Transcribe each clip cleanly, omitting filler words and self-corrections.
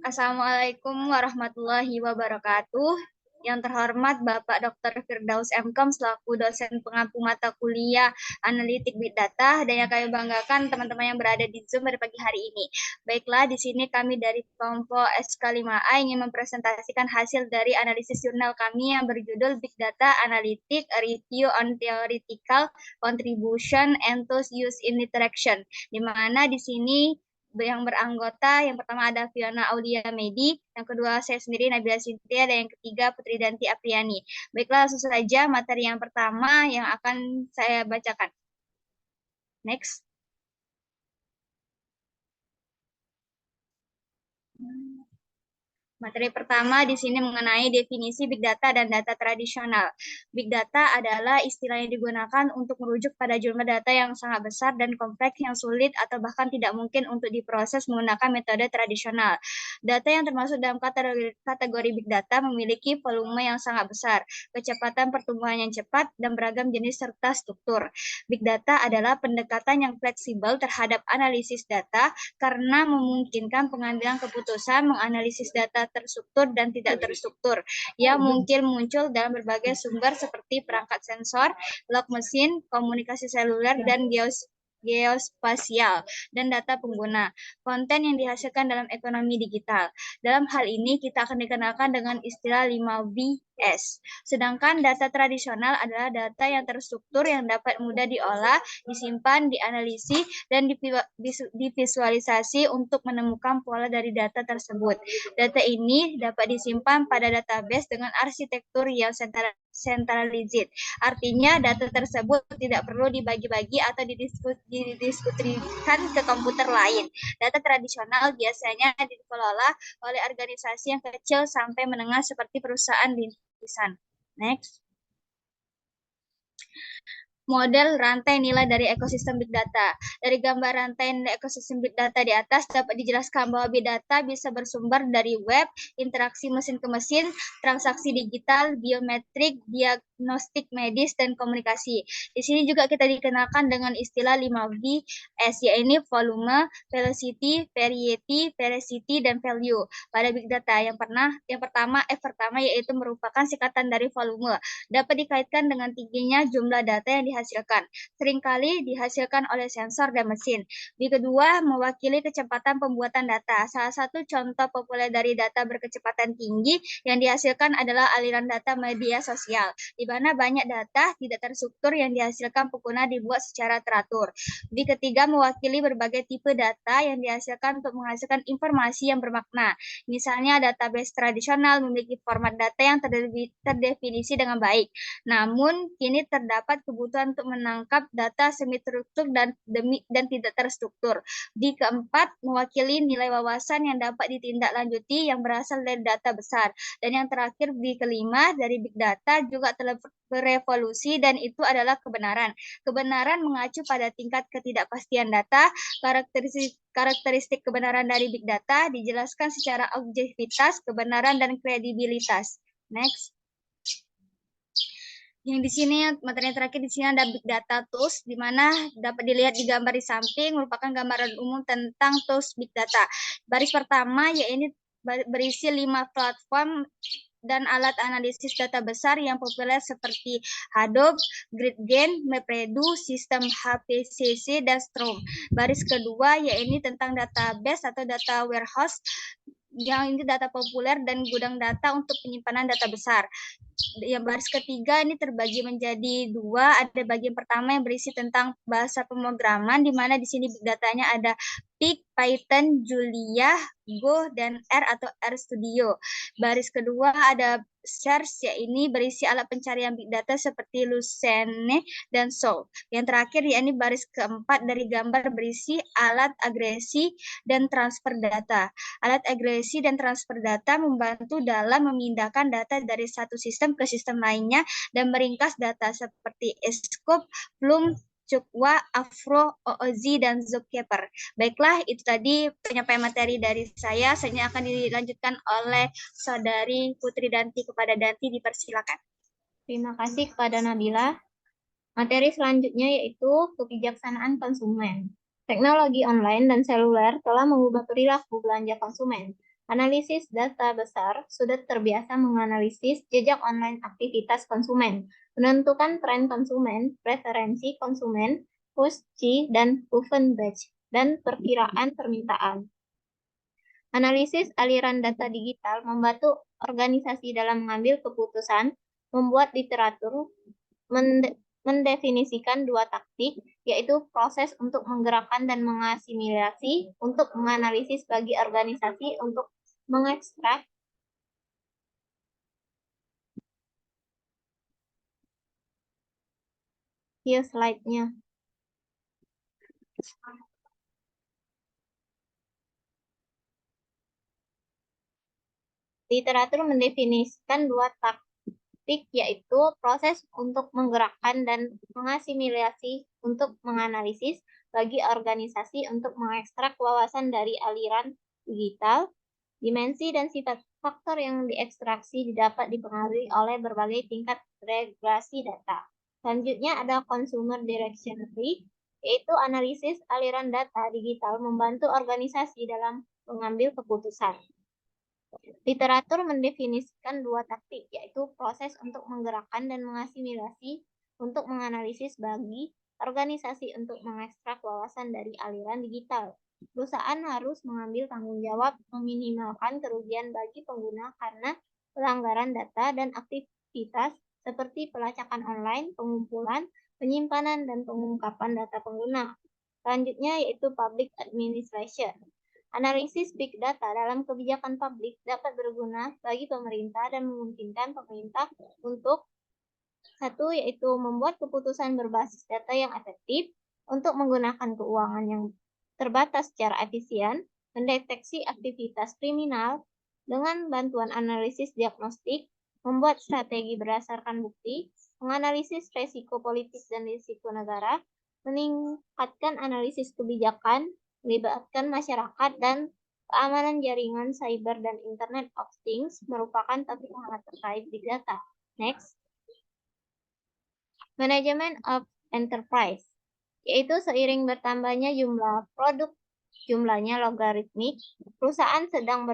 Assalamualaikum warahmatullahi wabarakatuh. Yang terhormat Bapak Dr. Firdaus M.Com selaku dosen pengampu mata kuliah Analitik Big Data dan yang kami banggakan teman-teman yang berada di Zoom pada pagi hari ini. Baiklah, di sini kami dari kelompok SK5A ingin mempresentasikan hasil dari analisis jurnal kami yang berjudul Big Data Analytic A Review on Theoretical Contribution and Tools Used in Interaction, di mana di sini yang beranggota, yang pertama ada Fiona Aulia Medi, yang kedua saya sendiri Nabila Sintia, dan yang ketiga Putri Danti Apriani. Baiklah, langsung saja materi yang pertama yang akan saya bacakan. Next. Materi pertama di sini mengenai definisi Big Data dan data tradisional. Big Data adalah istilah yang digunakan untuk merujuk pada jumlah data yang sangat besar dan kompleks yang sulit atau bahkan tidak mungkin untuk diproses menggunakan metode tradisional. Data yang termasuk dalam kategori Big Data memiliki volume yang sangat besar, kecepatan pertumbuhan yang cepat, dan beragam jenis serta struktur. Big Data adalah pendekatan yang fleksibel terhadap analisis data karena memungkinkan pengambilan keputusan menganalisis data terstruktur dan tidak terstruktur yang mungkin muncul dalam berbagai sumber seperti perangkat sensor, log mesin, komunikasi seluler, dan geospasial, dan data pengguna, konten yang dihasilkan dalam ekonomi digital. Dalam hal ini, kita akan dikenalkan dengan istilah 5Vs. Sedangkan data tradisional adalah data yang terstruktur yang dapat mudah diolah, disimpan, dianalisis, dan divisualisasi untuk menemukan pola dari data tersebut. Data ini dapat disimpan pada database dengan arsitektur yang centralized. Artinya data tersebut tidak perlu dibagi-bagi atau didiskusikan ke komputer lain. Data tradisional biasanya dikelola oleh organisasi yang kecil sampai menengah seperti perusahaan rintisan. Next. Model rantai nilai dari ekosistem Big Data. Dari gambar rantai nilai ekosistem Big Data di atas dapat dijelaskan bahwa Big Data bisa bersumber dari web, interaksi mesin ke mesin, transaksi digital, biometrik, diagnostik medis, dan komunikasi. Di sini juga kita dikenalkan dengan istilah 5V-S, yaitu volume, velocity, variety, veracity, dan value. Pada Big Data yang pertama yaitu merupakan singkatan dari volume. Dapat dikaitkan dengan tingginya jumlah data yang dihasilkan. Seringkali dihasilkan oleh sensor dan mesin. Di kedua, mewakili kecepatan pembuatan data. Salah satu contoh populer dari data berkecepatan tinggi yang dihasilkan adalah aliran data media sosial, di mana banyak data tidak terstruktur yang dihasilkan pengguna dibuat secara teratur. Di ketiga, mewakili berbagai tipe data yang dihasilkan untuk menghasilkan informasi yang bermakna. Misalnya, database tradisional memiliki format data yang terdefinisi dengan baik. Namun, kini terdapat kebutuhan untuk menangkap data semi-terstruktur dan tidak terstruktur. Di keempat, mewakili nilai wawasan yang dapat ditindaklanjuti yang berasal dari data besar. Dan yang terakhir, di kelima, dari Big Data juga telah berevolusi dan itu adalah kebenaran. Kebenaran mengacu pada tingkat ketidakpastian data, karakteristik kebenaran dari Big Data dijelaskan secara objektivitas, kebenaran, dan kredibilitas. Next. Yang di sini materi terakhir di sini ada Big Data Tools, di mana dapat dilihat di gambar di samping merupakan gambaran umum tentang tools Big Data. Baris pertama yaitu berisi 5 platform dan alat analisis data besar yang populer seperti Hadoop, GridGain, MapReduce, sistem HPCC, dan Storm. Baris kedua yaitu tentang database atau data warehouse, yang ini data populer dan gudang data untuk penyimpanan data besar. Yang baris ketiga ini terbagi menjadi dua. Ada bagian pertama yang berisi tentang bahasa pemrograman, di mana di sini big datanya ada Pig, Python, Julia, Go, dan R atau RStudio. Baris kedua ada search, yaitu berisi alat pencarian big data seperti Lucene dan Sol. Yang terakhir yakni baris keempat dari gambar berisi alat agresi dan transfer data. Alat agresi dan transfer data membantu dalam memindahkan data dari satu sistem ke sistem lainnya dan meringkas data seperti Scope, Bloom, Cukwa, Afro, OOZ, dan Zookeeper. Baiklah, itu tadi penyampaian materi dari saya. Selanjutnya akan dilanjutkan oleh Saudari Putri Danti. Kepada Danti, dipersilakan. Terima kasih kepada Nabila. Materi selanjutnya yaitu kebijaksanaan konsumen. Teknologi online dan seluler telah mengubah perilaku belanja konsumen. Analisis data besar sudah terbiasa menganalisis jejak online aktivitas konsumen, menentukan tren konsumen, preferensi konsumen, push-chi dan proven batch, dan perkiraan permintaan. Analisis aliran data digital membantu organisasi dalam mengambil keputusan, membuat literatur, mendefinisikan dua taktik, yaitu proses untuk menggerakkan dan mengasimilasi, untuk menganalisis bagi organisasi, untuk mengekstrak. View slide-nya. Literatur mendefinisikan dua taktik, yaitu proses untuk menggerakkan dan mengasimilasi, untuk menganalisis bagi organisasi, untuk mengekstrak wawasan dari aliran digital. Dimensi dan sifat faktor yang diekstraksi dapat dipengaruhi oleh berbagai tingkat regresi data. Selanjutnya ada consumer directionary, yaitu analisis aliran data digital membantu organisasi dalam mengambil keputusan. Literatur mendefinisikan dua taktik, yaitu proses untuk menggerakkan dan mengasimilasi, untuk menganalisis bagi organisasi, untuk mengekstrak wawasan dari aliran digital. Perusahaan harus mengambil tanggung jawab meminimalkan kerugian bagi pengguna karena pelanggaran data dan aktivitas seperti pelacakan online, pengumpulan, penyimpanan, dan pengungkapan data pengguna. Selanjutnya yaitu public administration. Analisis big data dalam kebijakan publik dapat berguna bagi pemerintah dan memungkinkan pemerintah untuk satu, yaitu membuat keputusan berbasis data yang efektif, untuk menggunakan keuangan yang terbatas secara efisien, mendeteksi aktivitas kriminal dengan bantuan analisis diagnostik, membuat strategi berdasarkan bukti, menganalisis risiko politis dan risiko negara, meningkatkan analisis kebijakan, melibatkan masyarakat, dan keamanan jaringan cyber dan Internet of Things merupakan topik hangat terkait big data. Next. Management of enterprise, yaitu seiring bertambahnya jumlah produk, jumlahnya logaritmik, perusahaan sedang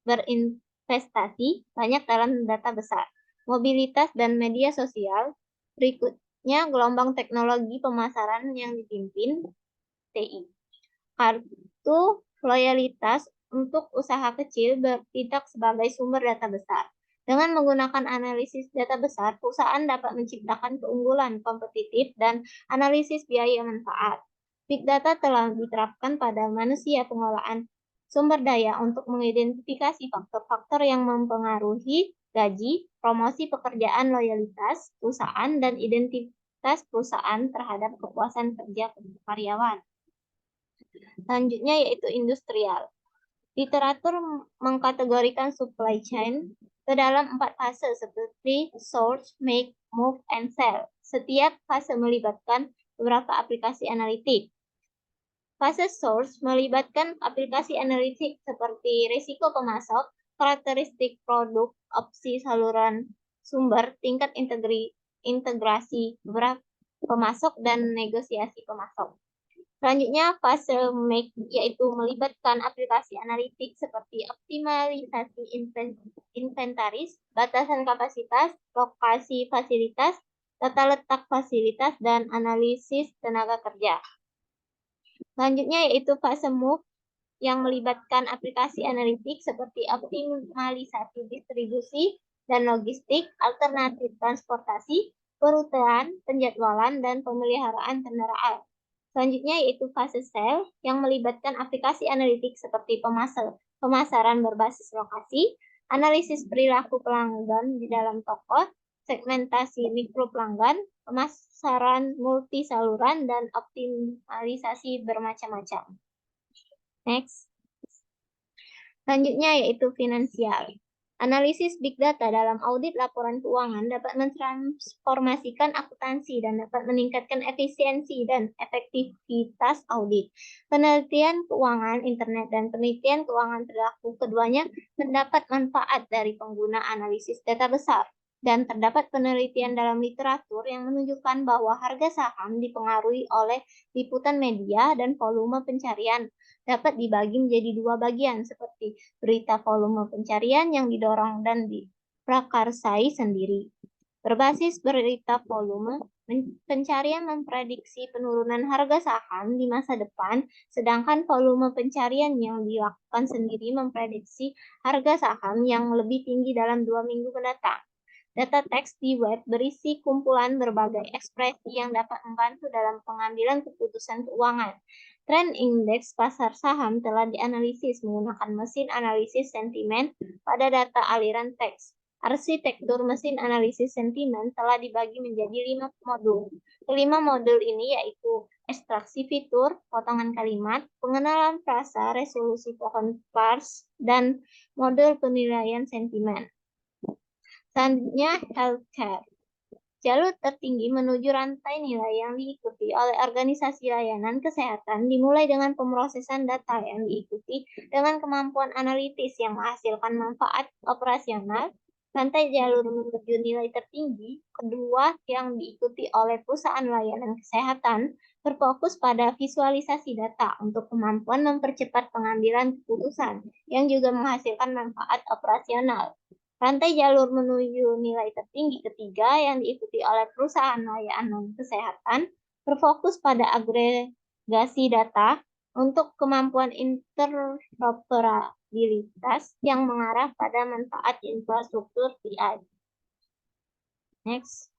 berinvestasi banyak dalam data besar, mobilitas dan media sosial. Berikutnya gelombang teknologi pemasaran yang dipimpin TI. Kartu loyalitas untuk usaha kecil bertindak sebagai sumber data besar. Dengan menggunakan analisis data besar, perusahaan dapat menciptakan keunggulan kompetitif dan analisis biaya manfaat. Big data telah diterapkan pada manusia pengelolaan sumber daya untuk mengidentifikasi faktor-faktor yang mempengaruhi gaji, promosi pekerjaan, loyalitas perusahaan, dan identitas perusahaan terhadap kepuasan kerja karyawan. Selanjutnya yaitu industrial. Literatur mengkategorikan supply chain ke dalam 4 fase seperti source, make, move, and sell. Setiap fase melibatkan beberapa aplikasi analitik. Fase source melibatkan aplikasi analitik seperti risiko pemasok, karakteristik produk, opsi saluran sumber, tingkat integrasi beberapa pemasok, dan negosiasi pemasok. Selanjutnya fase make, yaitu melibatkan aplikasi analitik seperti optimalisasi inventaris, batasan kapasitas, lokasi fasilitas, tata letak fasilitas, dan analisis tenaga kerja. Selanjutnya yaitu fase move, yang melibatkan aplikasi analitik seperti optimalisasi distribusi dan logistik, alternatif transportasi, perutean, penjadwalan, dan pemeliharaan kendaraan. Selanjutnya yaitu fase sell, yang melibatkan aplikasi analitik seperti pemasaran berbasis lokasi, analisis perilaku pelanggan di dalam toko, segmentasi mikro pelanggan, pemasaran multi saluran, dan optimalisasi bermacam-macam. Next. Selanjutnya yaitu finansial. Analisis big data dalam audit laporan keuangan dapat mentransformasikan akuntansi dan dapat meningkatkan efisiensi dan efektivitas audit. Penelitian keuangan internet dan penelitian keuangan perilaku keduanya mendapat manfaat dari pengguna analisis data besar. Dan terdapat penelitian dalam literatur yang menunjukkan bahwa harga saham dipengaruhi oleh liputan media dan volume pencarian. Dapat dibagi menjadi dua bagian, seperti berita volume pencarian yang didorong dan diprakarsai sendiri. Berbasis berita volume, pencarian memprediksi penurunan harga saham di masa depan, sedangkan volume pencarian yang dilakukan sendiri memprediksi harga saham yang lebih tinggi dalam 2 minggu mendatang. Data teks di web berisi kumpulan berbagai ekspresi yang dapat membantu dalam pengambilan keputusan keuangan. Tren indeks pasar saham telah dianalisis menggunakan mesin analisis sentimen pada data aliran teks. Arsitektur mesin analisis sentimen telah dibagi menjadi 5 modul. Kelima modul ini yaitu ekstraksi fitur, potongan kalimat, pengenalan frasa, resolusi pohon parse, dan modul penilaian sentimen. Selanjutnya, healthcare. Jalur tertinggi menuju rantai nilai yang diikuti oleh organisasi layanan kesehatan dimulai dengan pemrosesan data yang diikuti dengan kemampuan analitis yang menghasilkan manfaat operasional. Rantai jalur menuju nilai tertinggi, kedua yang diikuti oleh perusahaan layanan kesehatan, berfokus pada visualisasi data untuk kemampuan mempercepat pengambilan keputusan yang juga menghasilkan manfaat operasional. Rantai jalur menuju nilai tertinggi ketiga yang diikuti oleh perusahaan layanan kesehatan berfokus pada agregasi data untuk kemampuan interoperabilitas yang mengarah pada manfaat infrastruktur TI. Next.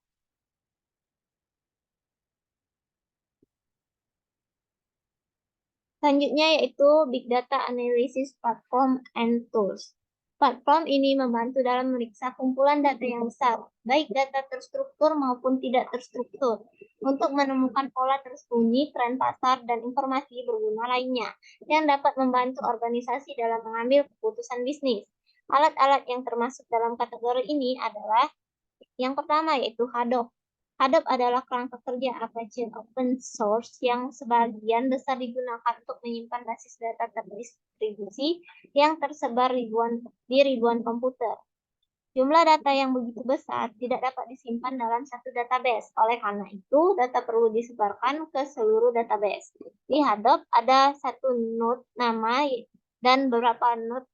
Selanjutnya yaitu Big Data Analysis Platform and Tools. Platform ini membantu dalam memeriksa kumpulan data yang besar, baik data terstruktur maupun tidak terstruktur, untuk menemukan pola tersembunyi, tren pasar, dan informasi berguna lainnya, yang dapat membantu organisasi dalam mengambil keputusan bisnis. Alat-alat yang termasuk dalam kategori ini adalah yang pertama yaitu Hadoop. Hadoop adalah kerangka kerja Apache open source yang sebagian besar digunakan untuk menyimpan basis data terdistribusi yang tersebar di ribuan komputer. Jumlah data yang begitu besar tidak dapat disimpan dalam satu database. Oleh karena itu, data perlu disebarkan ke seluruh database. Di Hadoop ada satu node nama dan beberapa node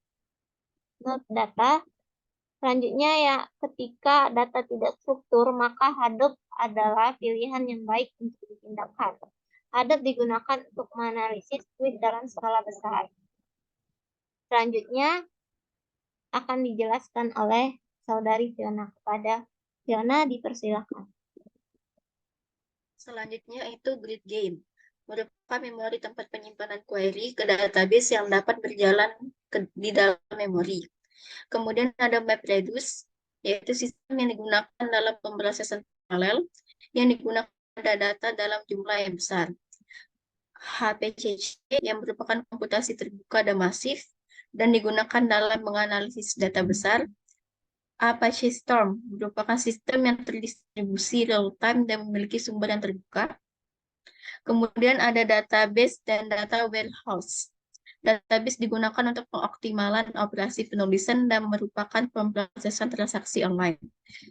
data. Selanjutnya ya, ketika data tidak struktur, maka Hadoop adalah pilihan yang baik untuk dipindahkan. Hadoop digunakan untuk menganalisis tweet dalam skala besar. Selanjutnya akan dijelaskan oleh saudari Fiona. Kepada Fiona dipersilakan. Selanjutnya itu Grid Game, merupakan memori tempat penyimpanan query ke database yang dapat berjalan di dalam memori. Kemudian ada MapReduce, yaitu sistem yang digunakan dalam pemrosesan paralel yang digunakan pada data dalam jumlah yang besar. HPCC yang merupakan komputasi terbuka dan masif dan digunakan dalam menganalisis data besar. Apache Storm merupakan sistem yang terdistribusi real-time dan memiliki sumber yang terbuka. Kemudian ada database dan data warehouse. Database digunakan untuk pengoptimalan operasi penulisan dan merupakan pemrosesan transaksi online.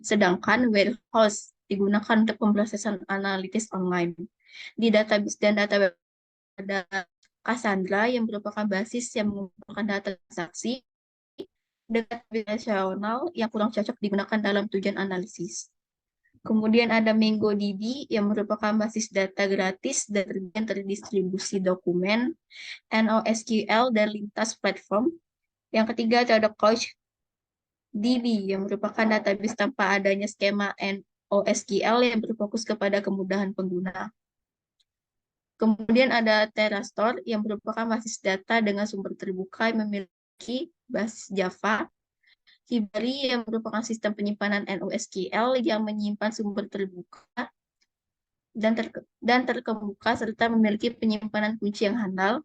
Sedangkan warehouse digunakan untuk pemrosesan analitis online. Di database dan data ada Cassandra yang merupakan basis yang mengumpulkan data transaksi dengan relasional yang kurang cocok digunakan dalam tujuan analisis. Kemudian ada MongoDB yang merupakan basis data gratis dan terdistribusi dokumen, NoSQL, dan lintas platform. Yang ketiga ada CouchDB yang merupakan database tanpa adanya skema NoSQL yang berfokus kepada kemudahan pengguna. Kemudian ada Terrastore yang merupakan basis data dengan sumber terbuka yang memiliki basis Java. Hibari yang merupakan sistem penyimpanan NoSQL yang menyimpan sumber terbuka dan terkemuka serta memiliki penyimpanan kunci yang handal.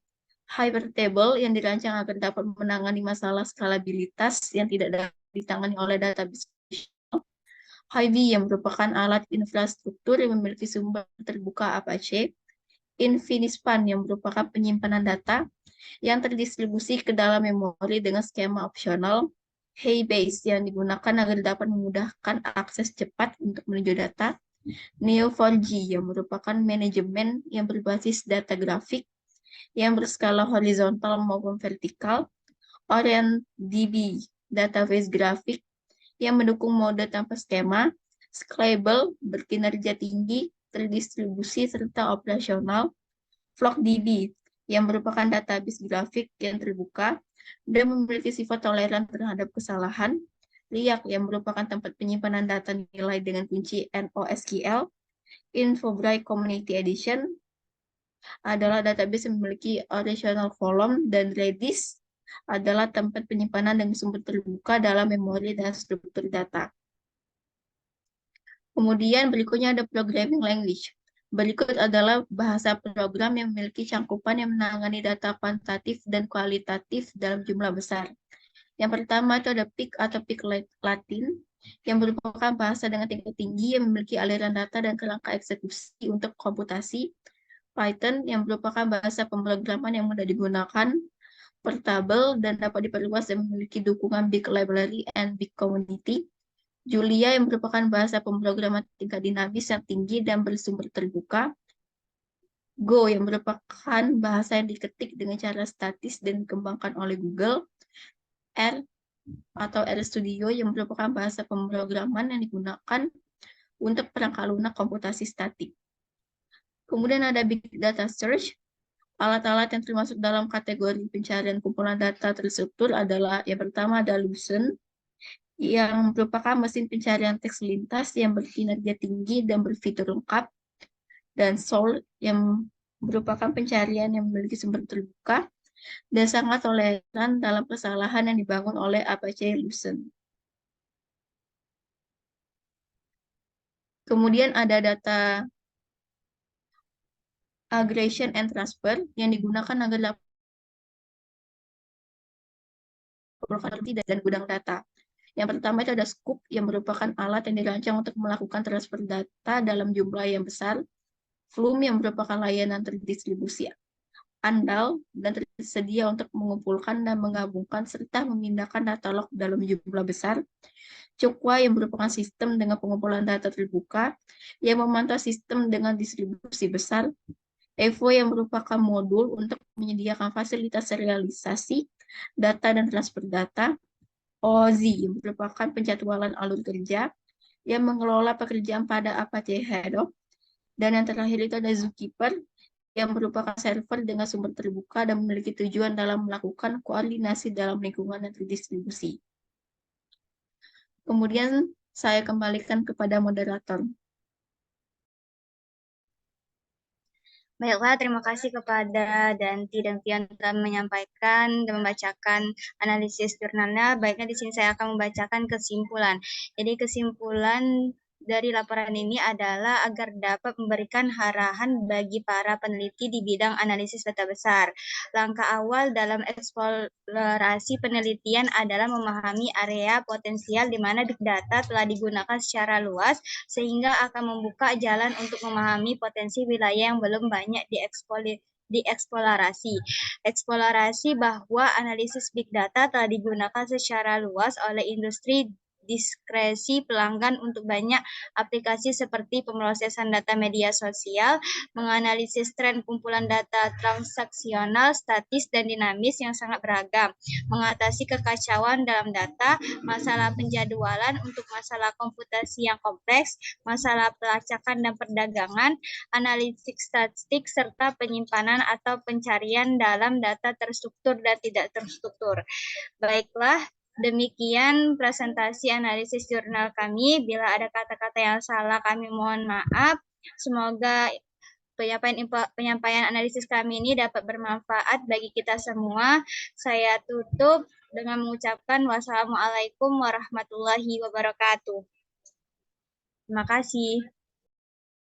Hypertable yang dirancang agar dapat menangani masalah skalabilitas yang tidak dapat ditangani oleh database. Hy-Vee yang merupakan alat infrastruktur yang memiliki sumber terbuka Apache. Infinispan yang merupakan penyimpanan data yang terdistribusi ke dalam memori dengan skema opsional. HBase yang digunakan agar dapat memudahkan akses cepat untuk menuju data. Neo4j yang merupakan manajemen yang berbasis data grafik yang berskala horizontal maupun vertikal. OrientDB, database grafik yang mendukung mode tanpa skema. Scalable, berkinerja tinggi, terdistribusi, serta operasional. FlowDB, yang merupakan database grafik yang terbuka dan memiliki sifat toleran terhadap kesalahan. RIAC, yang merupakan tempat penyimpanan data nilai dengan kunci NoSQL. Infobright Community Edition adalah database yang memiliki original column, dan Redis adalah tempat penyimpanan dengan sumber terbuka dalam memori dan struktur data. Kemudian berikutnya ada programming language. Berikut adalah bahasa program yang memiliki cangkupan yang menangani data kuantitatif dan kualitatif dalam jumlah besar. Yang pertama itu ada PIC atau PIC Latin, yang merupakan bahasa dengan tingkat tinggi yang memiliki aliran data dan kerangka eksekusi untuk komputasi. Python, yang merupakan bahasa pemrograman yang mudah digunakan, portable, dan dapat diperluas dan memiliki dukungan big library and big community. Julia, yang merupakan bahasa pemrograman tingkat dinamis yang tinggi dan bersumber terbuka. Go, yang merupakan bahasa yang diketik dengan cara statis dan dikembangkan oleh Google. R atau RStudio, yang merupakan bahasa pemrograman yang digunakan untuk perangkat lunak komputasi statik. Kemudian ada Big Data Search. Alat-alat yang termasuk dalam kategori pencarian kumpulan data terstruktur adalah yang pertama ada Lucene, yang merupakan mesin pencarian teks lintas yang berkinerja tinggi dan berfitur lengkap, dan Solr, yang merupakan pencarian yang memiliki sumber terbuka dan sangat toleran dalam kesalahan yang dibangun oleh Apache Lucene. Kemudian ada data aggregation and transfer yang digunakan agar dapat dan gudang data. Yang pertama itu ada Scoop, yang merupakan alat yang dirancang untuk melakukan transfer data dalam jumlah yang besar. Flume, yang merupakan layanan terdistribusi andal dan tersedia untuk mengumpulkan dan menggabungkan serta memindahkan data log dalam jumlah besar. Chokwa, yang merupakan sistem dengan pengumpulan data terbuka yang memantau sistem dengan distribusi besar. Evo, yang merupakan modul untuk menyediakan fasilitas serialisasi data dan transfer data. OZ, yang merupakan penjadwalan alur kerja yang mengelola pekerjaan pada Apache Hadoop. Dan yang terakhir itu ada Zookeeper, yang merupakan server dengan sumber terbuka dan memiliki tujuan dalam melakukan koordinasi dalam lingkungan yang terdistribusi. Kemudian saya kembalikan kepada moderator. Baiklah, terima kasih kepada Danti dan Pian telah menyampaikan dan membacakan analisis jurnalnya. Baiknya di sini saya akan membacakan kesimpulan. Jadi kesimpulan dari laporan ini adalah agar dapat memberikan arahan bagi para peneliti di bidang analisis data besar. Langkah awal dalam eksplorasi penelitian adalah memahami area potensial di mana big data telah digunakan secara luas, sehingga akan membuka jalan untuk memahami potensi wilayah yang belum banyak dieksplorasi. Eksplorasi bahwa analisis big data telah digunakan secara luas oleh industri diskresi pelanggan untuk banyak aplikasi seperti pemrosesan data media sosial, menganalisis tren kumpulan data transaksional, statis, dan dinamis yang sangat beragam, mengatasi kekacauan dalam data, masalah penjadwalan untuk masalah komputasi yang kompleks, masalah pelacakan dan perdagangan, analitik statistik, serta penyimpanan atau pencarian dalam data terstruktur dan tidak terstruktur. Baiklah, demikian presentasi analisis jurnal kami. Bila ada kata-kata yang salah, kami mohon maaf. Semoga penyampaian analisis kami ini dapat bermanfaat bagi kita semua. Saya tutup dengan mengucapkan wassalamualaikum warahmatullahi wabarakatuh. Terima kasih.